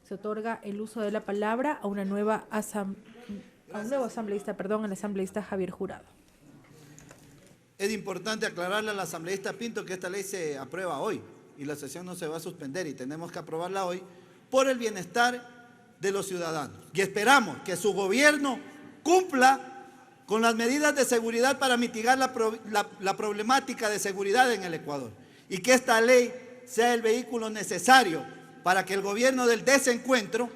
Se otorga el uso de la palabra a un nuevo asambleísta, el asambleísta Javier Jurado. Es importante aclararle al asambleísta Pinto que esta ley se aprueba hoy y la sesión no se va a suspender y tenemos que aprobarla hoy por el bienestar de los ciudadanos. Y esperamos que su gobierno cumpla con las medidas de seguridad para mitigar la problemática de seguridad en el Ecuador y que esta ley sea el vehículo necesario para que el gobierno del desencuentro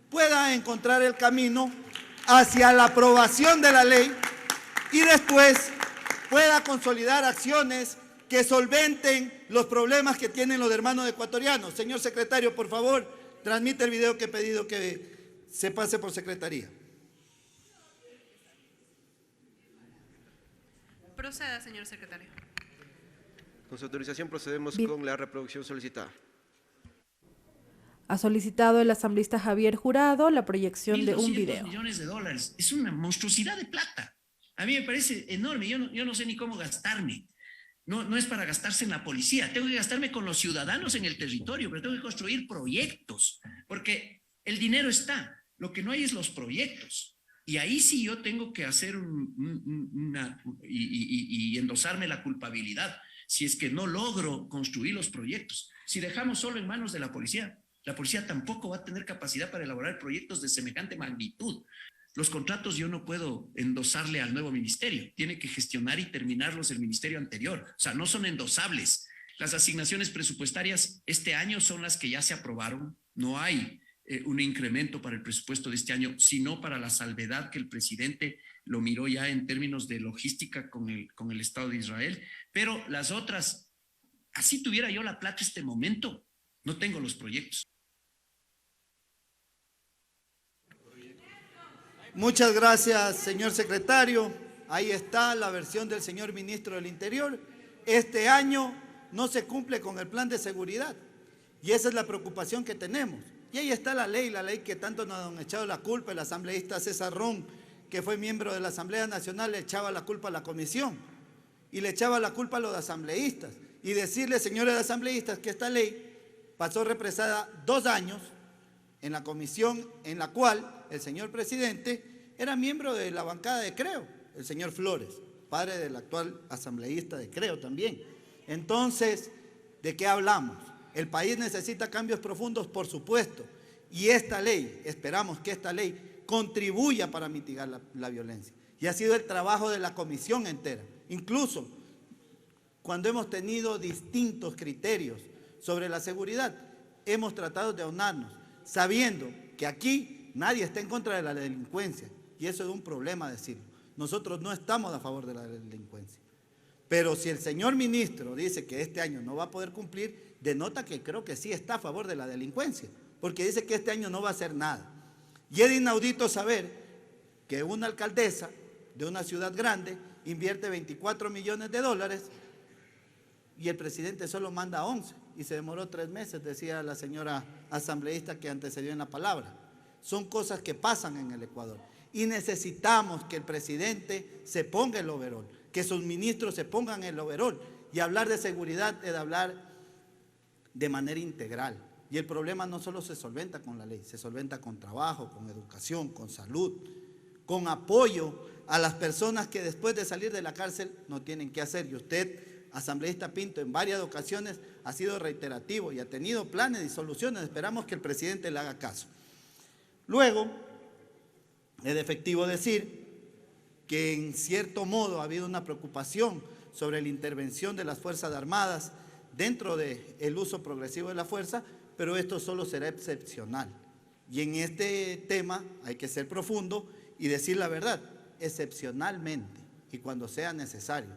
pueda encontrar el camino hacia la aprobación de la ley y después pueda consolidar acciones que solventen los problemas que tienen los hermanos ecuatorianos. Señor secretario, por favor, transmite el video que he pedido que se pase por secretaría. Proceda, señor secretario. Con su autorización procedemos con la reproducción solicitada. Ha solicitado el asambleísta Javier Jurado la proyección de un video. $1.200.000.000. Es una monstruosidad de plata. A mí me parece enorme. Yo no sé ni cómo gastarme. No es para gastarse en la policía. Tengo que gastarme con los ciudadanos en el territorio, pero tengo que construir proyectos. Porque el dinero está. Lo que no hay es los proyectos. Y ahí sí yo tengo que hacer y endosarme la culpabilidad si es que no logro construir los proyectos. Si dejamos solo en manos de la policía tampoco va a tener capacidad para elaborar proyectos de semejante magnitud. Los contratos yo no puedo endosarle al nuevo ministerio. Tiene que gestionar y terminarlos el ministerio anterior. O sea, no son endosables. Las asignaciones presupuestarias este año son las que ya se aprobaron. No hay un incremento para el presupuesto de este año, sino para la salvedad que el presidente lo miró ya en términos de logística con el Estado de Israel. Pero las otras, así tuviera yo la plata este momento, no tengo los proyectos. Muchas gracias, señor secretario. Ahí está la versión del señor ministro del Interior. Este año no se cumple con el plan de seguridad y esa es la preocupación que tenemos. Y ahí está la ley que tanto nos han echado la culpa. El asambleísta César Ron, que fue miembro de la Asamblea Nacional, le echaba la culpa a la comisión y le echaba la culpa a los asambleístas. Y decirles, señores asambleístas, que esta ley pasó represada 2 años en la comisión en la cual el señor presidente era miembro de la bancada de Creo, el señor Flores, padre del actual asambleísta de Creo también. Entonces, ¿de qué hablamos? El país necesita cambios profundos, por supuesto, y esta ley, esperamos que esta ley contribuya para mitigar la violencia. Y ha sido el trabajo de la comisión entera. Incluso cuando hemos tenido distintos criterios sobre la seguridad, hemos tratado de aunarnos, sabiendo que aquí nadie está en contra de la delincuencia, y eso es un problema decirlo. Nosotros no estamos a favor de la delincuencia. Pero si el señor ministro dice que este año no va a poder cumplir, denota que creo que sí está a favor de la delincuencia, porque dice que este año no va a hacer nada. Y es inaudito saber que una alcaldesa de una ciudad grande invierte $24 millones y el presidente solo manda 11 y se demoró 3 meses, decía la señora asambleísta que antecedió en la palabra. Son cosas que pasan en el Ecuador y necesitamos que el presidente se ponga el overol, que sus ministros se pongan el overol, y hablar de seguridad es hablar de manera integral. Y el problema no solo se solventa con la ley, se solventa con trabajo, con educación, con salud, con apoyo a las personas que después de salir de la cárcel no tienen qué hacer. Y usted, asambleísta Pinto, en varias ocasiones ha sido reiterativo y ha tenido planes y soluciones. Esperamos que el presidente le haga caso. Luego, es efectivo decir que en cierto modo ha habido una preocupación sobre la intervención de las Fuerzas Armadas dentro del uso progresivo de la fuerza, pero esto solo será excepcional. Y en este tema hay que ser profundo y decir la verdad, excepcionalmente y cuando sea necesario.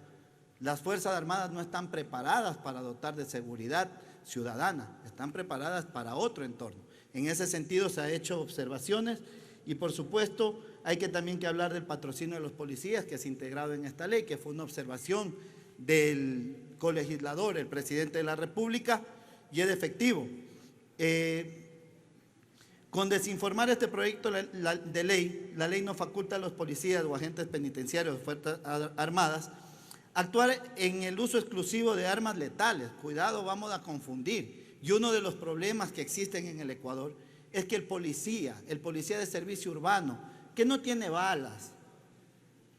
Las Fuerzas Armadas no están preparadas para dotar de seguridad ciudadana, están preparadas para otro entorno. En ese sentido se han hecho observaciones y por supuesto hay que también que hablar del patrocinio de los policías que es integrado en esta ley, que fue una observación del colegislador, el presidente de la República, y es efectivo. Con desinformar este proyecto de ley, la ley no faculta a los policías o agentes penitenciarios de Fuerzas Armadas actuar en el uso exclusivo de armas letales. Cuidado, vamos a confundir. Y uno de los problemas que existen en el Ecuador es que el policía de servicio urbano, que no tiene balas,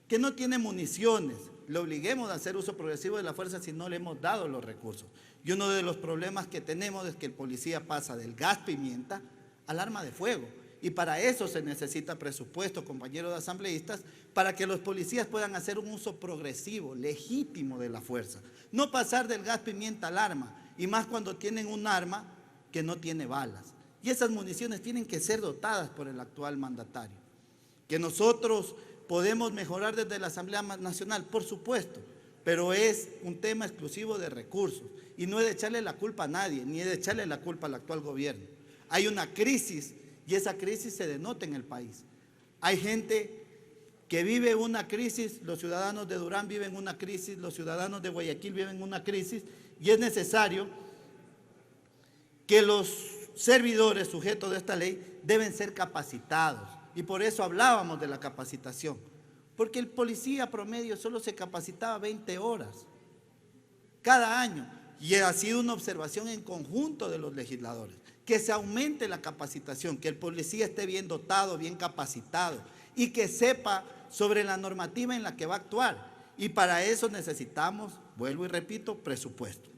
que no tiene municiones, le obliguemos a hacer uso progresivo de la fuerza si no le hemos dado los recursos. Y uno de los problemas que tenemos es que el policía pasa del gas pimienta al arma de fuego. Y para eso se necesita presupuesto, compañeros asambleístas, para que los policías puedan hacer un uso progresivo, legítimo de la fuerza. No pasar del gas pimienta al arma, y más cuando tienen un arma que no tiene balas. Y esas municiones tienen que ser dotadas por el actual mandatario. Que nosotros podemos mejorar desde la Asamblea Nacional, por supuesto, pero es un tema exclusivo de recursos. Y no es de echarle la culpa a nadie, ni es de echarle la culpa al actual gobierno. Hay una crisis y esa crisis se denota en el país. Hay gente que vive una crisis, los ciudadanos de Durán viven una crisis, los ciudadanos de Guayaquil viven una crisis y es necesario que los servidores sujetos de esta ley deben ser capacitados. Y por eso hablábamos de la capacitación, porque el policía promedio solo se capacitaba 20 horas cada año. Y ha sido una observación en conjunto de los legisladores, que se aumente la capacitación, que el policía esté bien dotado, bien capacitado y que sepa sobre la normativa en la que va a actuar. Y para eso necesitamos, vuelvo y repito, presupuesto.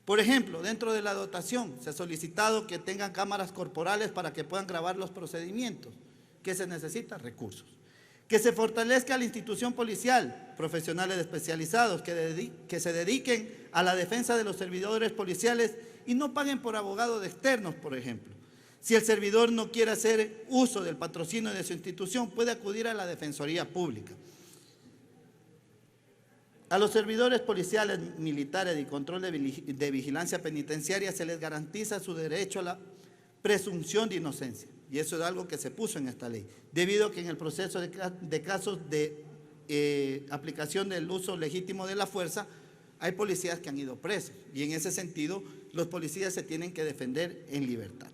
Por ejemplo, dentro de la dotación se ha solicitado que tengan cámaras corporales para que puedan grabar los procedimientos. ¿Qué se necesita? Recursos. Que se fortalezca la institución policial, profesionales especializados que se dediquen a la defensa de los servidores policiales y no paguen por abogados de externos, por ejemplo. Si el servidor no quiere hacer uso del patrocinio de su institución, puede acudir a la Defensoría Pública. A los servidores policiales, militares y control de vigilancia penitenciaria se les garantiza su derecho a la presunción de inocencia. Y eso es algo que se puso en esta ley, debido a que en el proceso de casos de aplicación del uso legítimo de la fuerza, hay policías que han ido presos. Y en ese sentido, los policías se tienen que defender en libertad.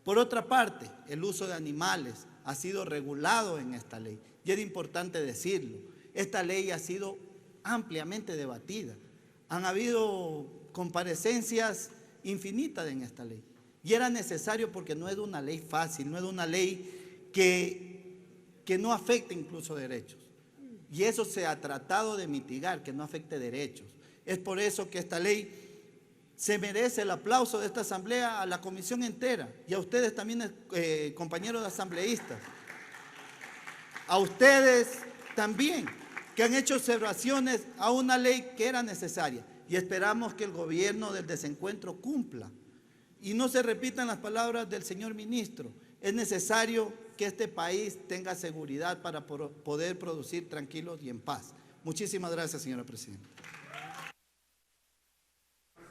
Por otra parte, el uso de animales ha sido regulado en esta ley. Y es importante decirlo, esta ley ha sido ampliamente debatida. Han habido comparecencias infinitas en esta ley. Y era necesario porque no es una ley fácil, no es una ley que no afecte incluso derechos. Y eso se ha tratado de mitigar, que no afecte derechos. Es por eso que esta ley se merece el aplauso de esta asamblea, a la comisión entera y a ustedes también, compañeros asambleístas. A ustedes también, que han hecho observaciones a una ley que era necesaria. Y esperamos que el gobierno del desencuentro cumpla. Y no se repitan las palabras del señor ministro. Es necesario que este país tenga seguridad para poder producir tranquilos y en paz. Muchísimas gracias, señora presidenta.